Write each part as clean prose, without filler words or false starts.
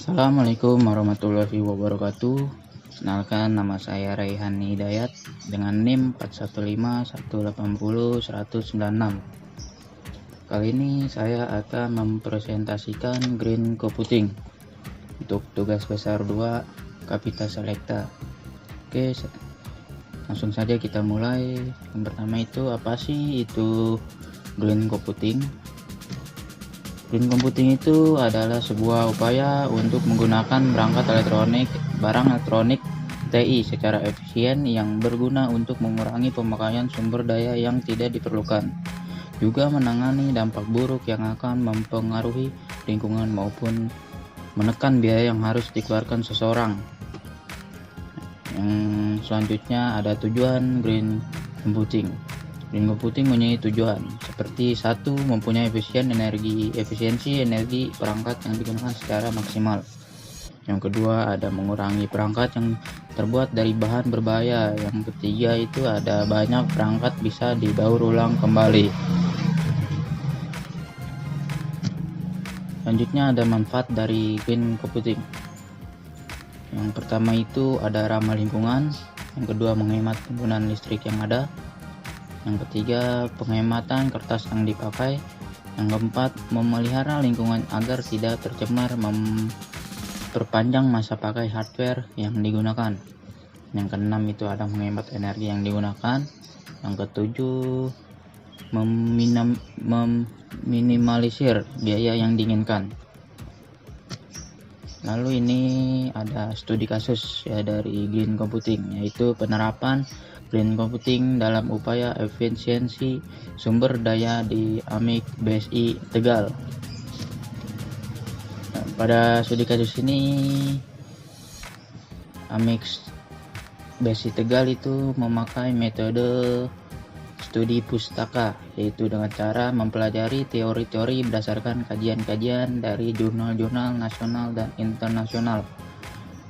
Assalamualaikum warahmatullahi wabarakatuh. Kenalkan, nama saya Raihan Hidayat dengan NIM 415180196. Kali ini saya akan mempresentasikan Green Computing untuk tugas besar 2 Kapita Selecta. Oke, langsung saja kita mulai. Yang pertama itu apa sih itu Green Computing? Green computing itu adalah sebuah upaya untuk menggunakan barang elektronik TI secara efisien yang berguna untuk mengurangi pemakaian sumber daya yang tidak diperlukan, juga menangani dampak buruk yang akan mempengaruhi lingkungan maupun menekan biaya yang harus dikeluarkan seseorang. Yang selanjutnya ada tujuan Green Computing. Green Computing mempunyai tujuan seperti 1. Mempunyai efisiensi energi perangkat yang digunakan secara maksimal. Yang kedua ada mengurangi perangkat yang terbuat dari bahan berbahaya. Yang ketiga itu ada banyak perangkat bisa didaur ulang kembali. Selanjutnya ada manfaat dari Green Computing. Yang pertama itu ada ramah lingkungan. Yang kedua menghemat penggunaan listrik yang ada. Yang ketiga, penghematan kertas yang dipakai. Yang keempat, memelihara lingkungan agar tidak tercemar, memperpanjang masa pakai hardware yang digunakan. Yang keenam itu ada menghemat energi yang digunakan. Yang ketujuh, meminimalisir biaya yang diinginkan. Lalu ini ada studi kasus ya dari Green Computing, yaitu penerapan Green Computing dalam upaya efisiensi sumber daya di AMIK BSI Tegal. Nah, pada studi kasus ini AMIK BSI Tegal itu memakai metode studi pustaka, yaitu dengan cara mempelajari teori-teori berdasarkan kajian-kajian dari jurnal-jurnal nasional dan internasional,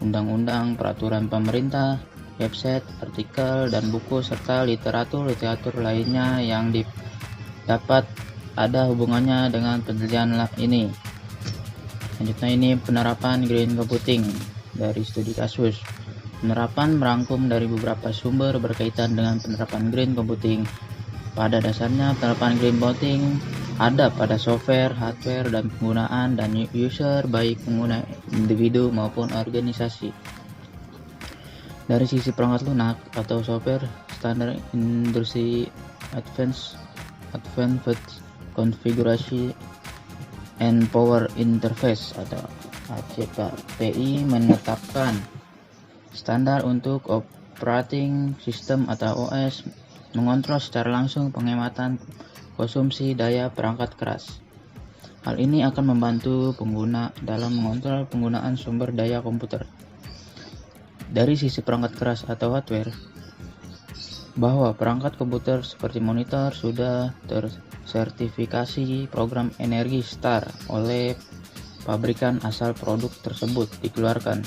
undang-undang, peraturan pemerintah, website, artikel, dan buku, serta literatur lainnya yang dapat ada hubungannya dengan penelitian ini. Selanjutnya ini penerapan Green Computing dari studi kasus. Penerapan merangkum dari beberapa sumber berkaitan dengan penerapan Green Computing. Pada dasarnya penerapan Green Computing ada pada software, hardware, dan penggunaan dan user, baik pengguna individu maupun organisasi. Dari sisi perangkat lunak atau software, standar industri Advanced Configuration and Power Interface atau ACPI menetapkan standar untuk operating system atau OS mengontrol secara langsung penghematan konsumsi daya perangkat keras. Hal ini akan membantu pengguna dalam mengontrol penggunaan sumber daya komputer. Dari sisi perangkat keras atau hardware, bahwa perangkat komputer seperti monitor sudah tersertifikasi program Energy Star oleh pabrikan asal produk tersebut dikeluarkan.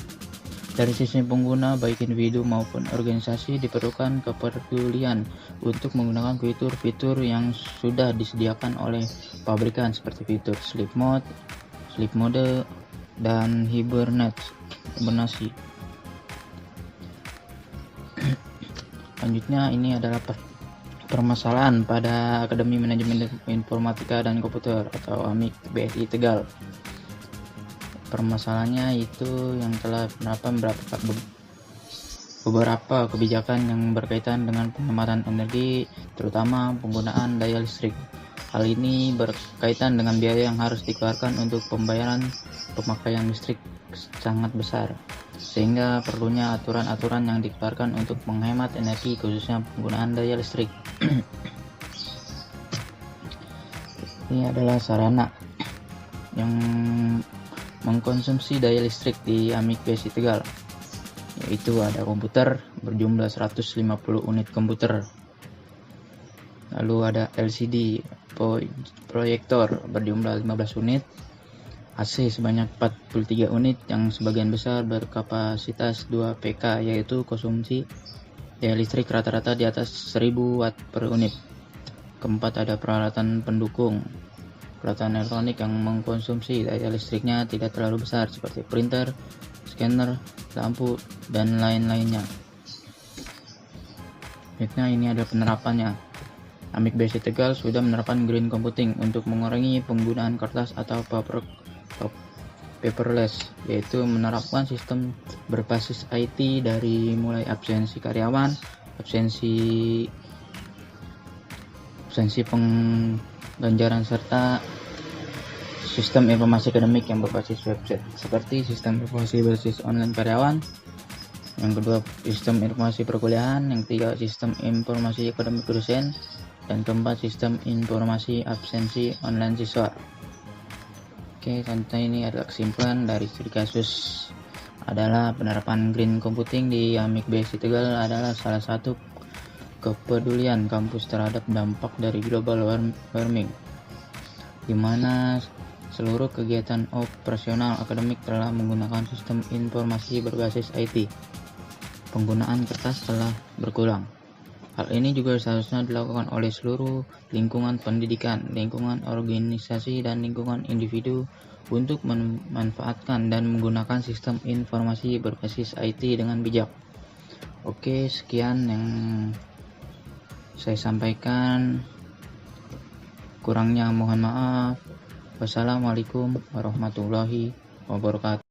Dari sisi pengguna, baik individu maupun organisasi, diperlukan kepedulian untuk menggunakan fitur-fitur yang sudah disediakan oleh pabrikan seperti fitur sleep mode, dan hibernasi. Selanjutnya ini adalah permasalahan pada Akademi Manajemen Informatika dan Komputer atau AMIK BSI Tegal. Permasalahannya itu yang telah penerapan beberapa kebijakan yang berkaitan dengan penghematan energi, terutama penggunaan daya listrik. Hal ini berkaitan dengan biaya yang harus dikeluarkan untuk pembayaran pemakaian listrik sangat besar, sehingga perlunya aturan-aturan yang dikeluarkan untuk menghemat energi, khususnya penggunaan daya listrik. Ini adalah sarana yang mengkonsumsi daya listrik di AMIK BSI Tegal, yaitu ada komputer berjumlah 150 unit komputer, lalu ada LCD proyektor berjumlah 15 unit, AC sebanyak 43 unit yang sebagian besar berkapasitas 2 PK, yaitu konsumsi daya listrik rata-rata di atas 1000 Watt per unit. Keempat ada peralatan pendukung. peralatan elektronik yang mengkonsumsi daya listriknya tidak terlalu besar seperti printer, scanner, lampu, dan lain-lainnya. Baiknya, ini adalah penerapannya. Amik BSD Tegal sudah menerapkan green computing untuk mengurangi penggunaan kertas atau paperless, yaitu menerapkan sistem berbasis IT dari mulai absensi karyawan, absensi pengganjaran, serta sistem informasi akademik yang berbasis website seperti sistem informasi berbasis online karyawan. Yang kedua, sistem informasi perkuliahan. Yang ketiga, sistem informasi akademik dosen. Dan keempat, sistem informasi absensi online siswa. Oke, contoh ini adalah kesimpulan dari studi kasus adalah penerapan green computing di Amik BSD Tegal adalah salah satu kepedulian kampus terhadap dampak dari global warming, di mana seluruh kegiatan operasional akademik telah menggunakan sistem informasi berbasis IT. Penggunaan kertas telah berkurang. Hal ini juga seharusnya dilakukan oleh seluruh lingkungan pendidikan, lingkungan organisasi, dan lingkungan individu untuk memanfaatkan dan menggunakan sistem informasi berbasis IT dengan bijak. Oke, sekian yang saya sampaikan. Kurangnya mohon maaf. Wassalamualaikum warahmatullahi wabarakatuh.